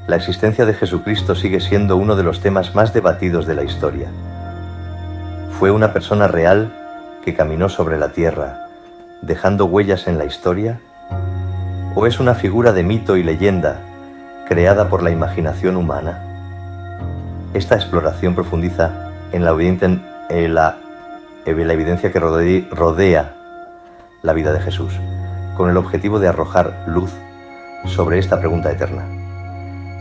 La existencia de Jesucristo sigue siendo uno de los temas más debatidos de la historia. ¿Fue una persona real que caminó sobre la tierra, dejando huellas en la historia? ¿O es una figura de mito y leyenda, creada por la imaginación humana? Esta exploración profundiza en la evidencia que rodea la vida de Jesús, con el objetivo de arrojar luz sobre esta pregunta eterna.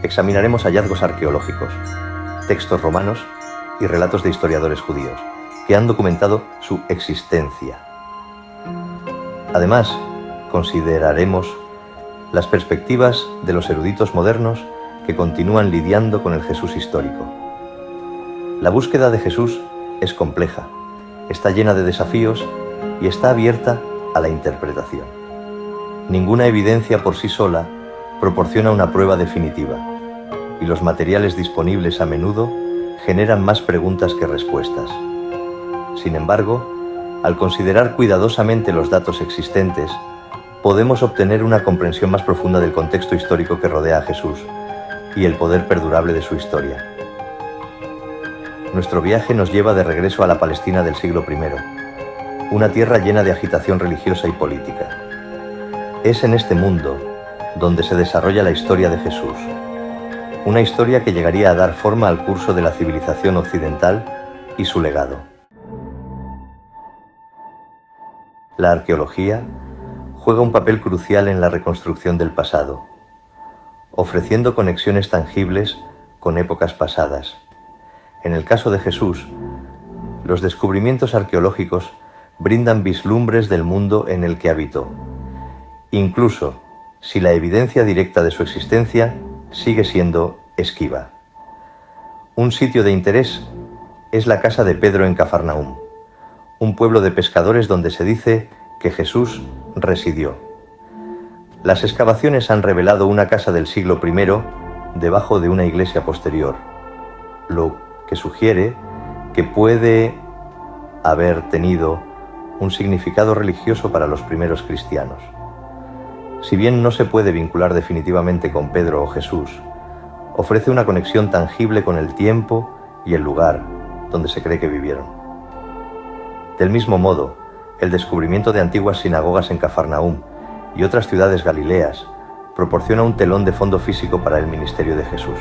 Examinaremos hallazgos arqueológicos, textos romanos y relatos de historiadores judíos que han documentado su existencia. Además, consideraremos las perspectivas de los eruditos modernos que continúan lidiando con el Jesús histórico. La búsqueda de Jesús es compleja, está llena de desafíos y está abierta a la interpretación. Ninguna evidencia por sí sola proporciona una prueba definitiva, y los materiales disponibles a menudo generan más preguntas que respuestas. Sin embargo, al considerar cuidadosamente los datos existentes, podemos obtener una comprensión más profunda del contexto histórico que rodea a Jesús y el poder perdurable de su historia. Nuestro viaje nos lleva de regreso a la Palestina del siglo I, una tierra llena de agitación religiosa y política. Es en este mundo donde se desarrolla la historia de Jesús, una historia que llegaría a dar forma al curso de la civilización occidental y su legado. La arqueología juega un papel crucial en la reconstrucción del pasado, ofreciendo conexiones tangibles con épocas pasadas. En el caso de Jesús, los descubrimientos arqueológicos brindan vislumbres del mundo en el que habitó, incluso si la evidencia directa de su existencia sigue siendo esquiva. Un sitio de interés es la casa de Pedro en Cafarnaúm, un pueblo de pescadores donde se dice que Jesús residió. Las excavaciones han revelado una casa del siglo I debajo de una iglesia posterior, lo que sugiere que puede haber tenido un significado religioso para los primeros cristianos. Si bien no se puede vincular definitivamente con Pedro o Jesús, ofrece una conexión tangible con el tiempo y el lugar donde se cree que vivieron. Del mismo modo, el descubrimiento de antiguas sinagogas en Cafarnaúm y otras ciudades galileas proporciona un telón de fondo físico para el ministerio de Jesús.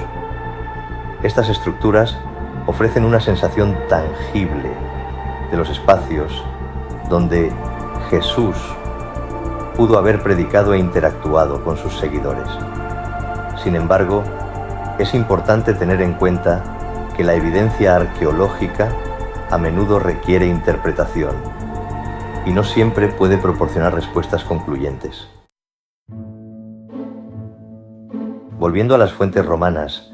Estas estructuras ofrecen una sensación tangible de los espacios donde Jesús pudo haber predicado e interactuado con sus seguidores. Sin embargo, es importante tener en cuenta que la evidencia arqueológica a menudo requiere interpretación y no siempre puede proporcionar respuestas concluyentes. Volviendo a las fuentes romanas,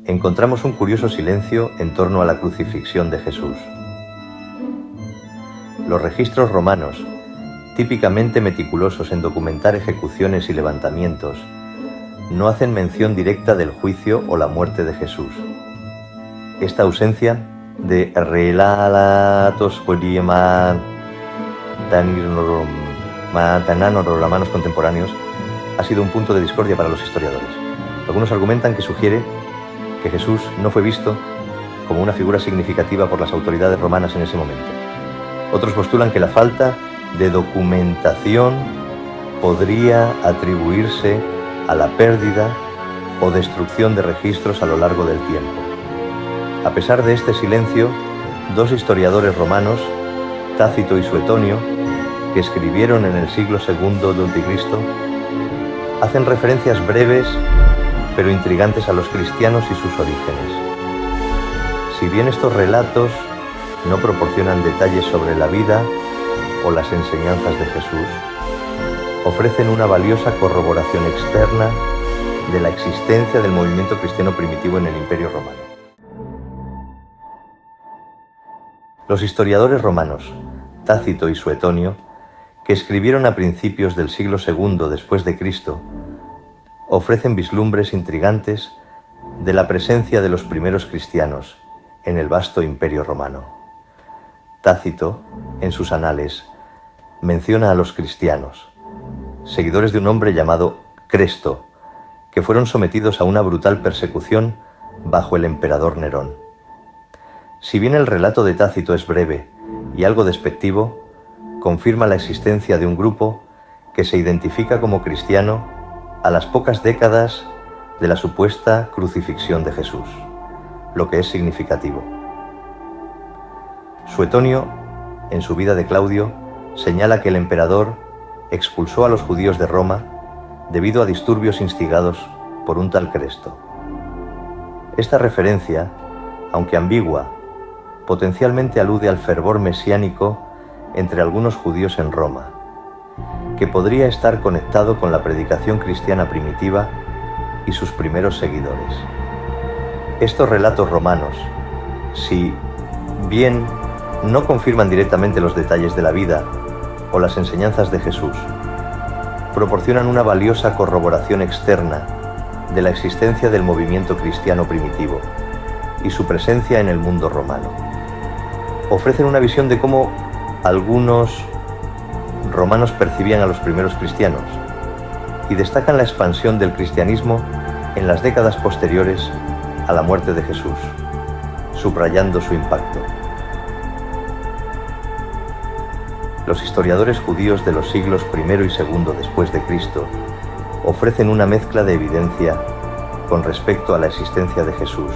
encontramos un curioso silencio en torno a la crucifixión de Jesús. Los registros romanos, típicamente meticulosos en documentar ejecuciones y levantamientos, no hacen mención directa del juicio o la muerte de Jesús. Esta ausencia de relatos romanos contemporáneos ha sido un punto de discordia para los historiadores. Algunos argumentan que sugiere que Jesús no fue visto como una figura significativa por las autoridades romanas en ese momento. Otros postulan que la falta de documentación podría atribuirse a la pérdida o destrucción de registros a lo largo del tiempo. A pesar de este silencio, dos historiadores romanos, Tácito y Suetonio, que escribieron en el siglo II a.C., hacen referencias breves pero intrigantes a los cristianos y sus orígenes. Si bien estos relatos no proporcionan detalles sobre la vida o las enseñanzas de Jesús, ofrecen una valiosa corroboración externa de la existencia del movimiento cristiano primitivo en el Imperio Romano. Los historiadores romanos, Tácito y Suetonio, que escribieron a principios del siglo II después de Cristo, ofrecen vislumbres intrigantes de la presencia de los primeros cristianos en el vasto Imperio Romano. Tácito, en sus anales, menciona a los cristianos, seguidores de un hombre llamado Cresto, que fueron sometidos a una brutal persecución bajo el emperador Nerón. Si bien el relato de Tácito es breve y algo despectivo, confirma la existencia de un grupo que se identifica como cristiano a las pocas décadas de la supuesta crucifixión de Jesús, lo que es significativo. Suetonio, en su vida de Claudio, señala que el emperador expulsó a los judíos de Roma debido a disturbios instigados por un tal Cresto. Esta referencia, aunque ambigua, potencialmente alude al fervor mesiánico entre algunos judíos en Roma, que podría estar conectado con la predicación cristiana primitiva y sus primeros seguidores. Estos relatos romanos, si bien no confirman directamente los detalles de la vida o las enseñanzas de Jesús, proporcionan una valiosa corroboración externa de la existencia del movimiento cristiano primitivo y su presencia en el mundo romano. Ofrecen una visión de cómo algunos romanos percibían a los primeros cristianos y destacan la expansión del cristianismo en las décadas posteriores a la muerte de Jesús, subrayando su impacto. Los historiadores judíos de los siglos I y II después de Cristo ofrecen una mezcla de evidencia con respecto a la existencia de Jesús,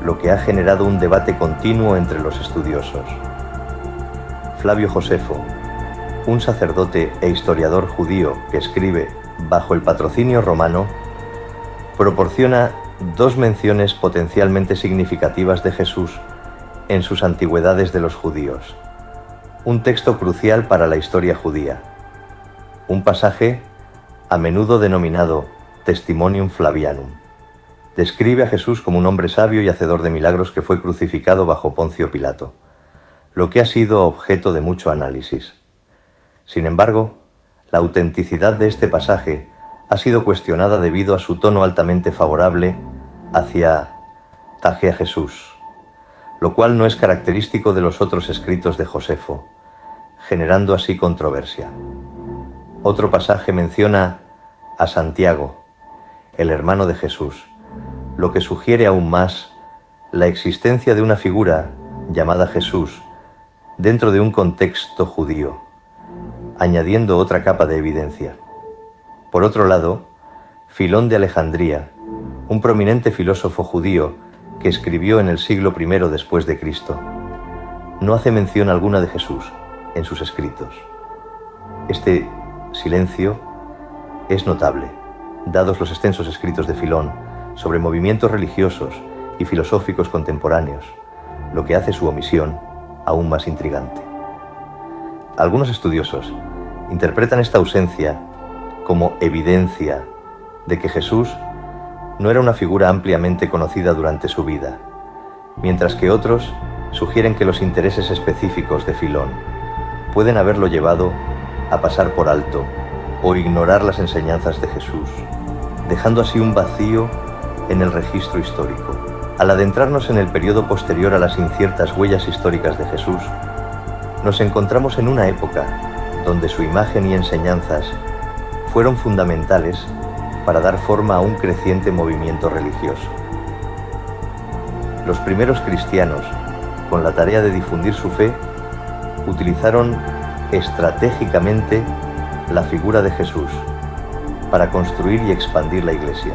lo que ha generado un debate continuo entre los estudiosos. Flavio Josefo, un sacerdote e historiador judío que escribe bajo el patrocinio romano, proporciona dos menciones potencialmente significativas de Jesús en sus Antigüedades de los judíos, un texto crucial para la historia judía, un pasaje a menudo denominado Testimonium Flavianum. Describe a Jesús como un hombre sabio y hacedor de milagros que fue crucificado bajo Poncio Pilato, lo que ha sido objeto de mucho análisis. Sin embargo, la autenticidad de este pasaje ha sido cuestionada debido a su tono altamente favorable hacia Jesús, lo cual no es característico de los otros escritos de Josefo, generando así controversia. Otro pasaje menciona a Santiago, el hermano de Jesús, lo que sugiere aún más la existencia de una figura llamada Jesús dentro de un contexto judío, añadiendo otra capa de evidencia. Por otro lado, Filón de Alejandría, un prominente filósofo judío que escribió en el siglo I después de Cristo, no hace mención alguna de Jesús en sus escritos. Este silencio es notable, dados los extensos escritos de Filón sobre movimientos religiosos y filosóficos contemporáneos, lo que hace su omisión aún más intrigante. Algunos estudiosos interpretan esta ausencia como evidencia de que Jesús no era una figura ampliamente conocida durante su vida, mientras que otros sugieren que los intereses específicos de Filón pueden haberlo llevado a pasar por alto o ignorar las enseñanzas de Jesús, dejando así un vacío en el registro histórico. Al adentrarnos en el periodo posterior a las inciertas huellas históricas de Jesús, nos encontramos en una época donde su imagen y enseñanzas fueron fundamentales para dar forma a un creciente movimiento religioso. Los primeros cristianos, con la tarea de difundir su fe, utilizaron estratégicamente la figura de Jesús para construir y expandir la Iglesia.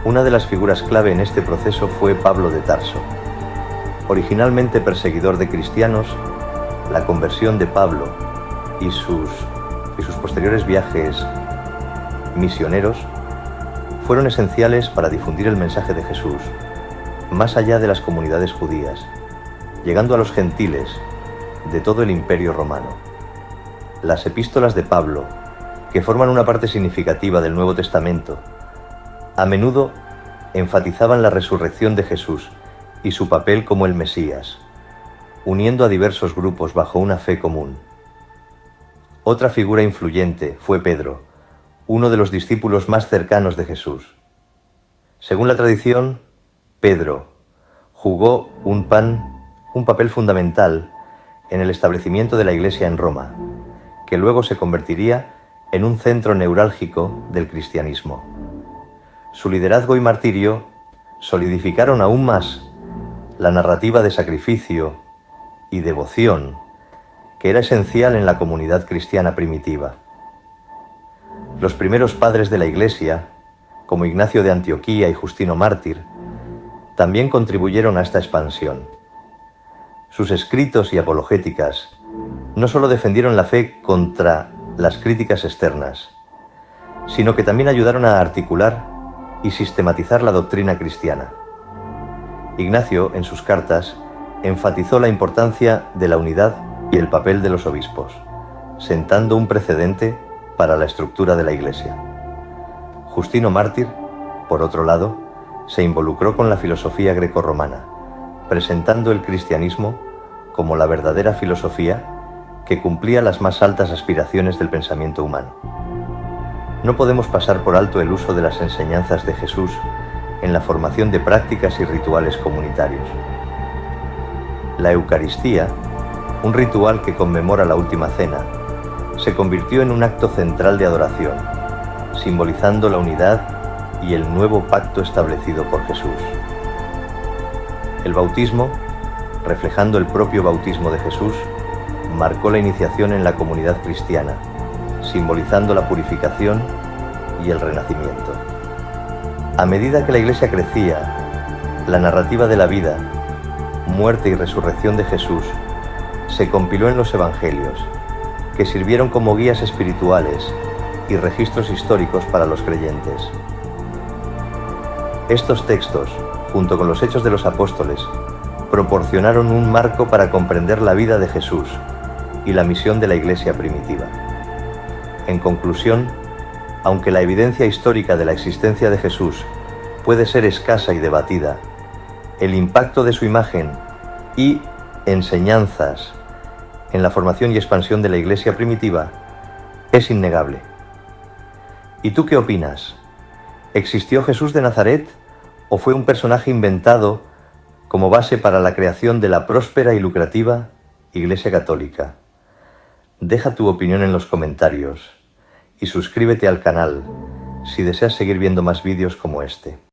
Una de las figuras clave en este proceso fue Pablo de Tarso. Originalmente perseguidor de cristianos, la conversión de Pablo y sus posteriores viajes misioneros fueron esenciales para difundir el mensaje de Jesús más allá de las comunidades judías, llegando a los gentiles de todo el Imperio Romano. Las epístolas de Pablo, que forman una parte significativa del Nuevo Testamento, a menudo enfatizaban la resurrección de Jesús y su papel como el Mesías, uniendo a diversos grupos bajo una fe común. Otra figura influyente fue Pedro, uno de los discípulos más cercanos de Jesús. Según la tradición, Pedro jugó un papel fundamental en el establecimiento de la Iglesia en Roma, que luego se convertiría en un centro neurálgico del cristianismo. Su liderazgo y martirio solidificaron aún más la narrativa de sacrificio y devoción que era esencial en la comunidad cristiana primitiva. Los primeros padres de la Iglesia, como Ignacio de Antioquía y Justino Mártir, también contribuyeron a esta expansión. Sus escritos y apologéticas no solo defendieron la fe contra las críticas externas, sino que también ayudaron a articular y sistematizar la doctrina cristiana. Ignacio, en sus cartas, enfatizó la importancia de la unidad y el papel de los obispos, sentando un precedente para la estructura de la Iglesia. Justino Mártir, por otro lado, se involucró con la filosofía grecorromana, presentando el cristianismo como la verdadera filosofía que cumplía las más altas aspiraciones del pensamiento humano. No podemos pasar por alto el uso de las enseñanzas de Jesús en la formación de prácticas y rituales comunitarios. La Eucaristía, un ritual que conmemora la Última Cena, se convirtió en un acto central de adoración, simbolizando la unidad y el nuevo pacto establecido por Jesús. El bautismo, reflejando el propio bautismo de Jesús, marcó la iniciación en la comunidad cristiana, simbolizando la purificación y el renacimiento. A medida que la Iglesia crecía, la narrativa de la vida, muerte y resurrección de Jesús se compiló en los Evangelios, que sirvieron como guías espirituales y registros históricos para los creyentes. Estos textos, junto con los Hechos de los Apóstoles, proporcionaron un marco para comprender la vida de Jesús y la misión de la Iglesia primitiva. En conclusión, aunque la evidencia histórica de la existencia de Jesús puede ser escasa y debatida, el impacto de su imagen y enseñanzas en la formación y expansión de la Iglesia primitiva es innegable. ¿Y tú qué opinas? ¿Existió Jesús de Nazaret o fue un personaje inventado como base para la creación de la próspera y lucrativa Iglesia Católica? Deja tu opinión en los comentarios y suscríbete al canal si deseas seguir viendo más vídeos como este.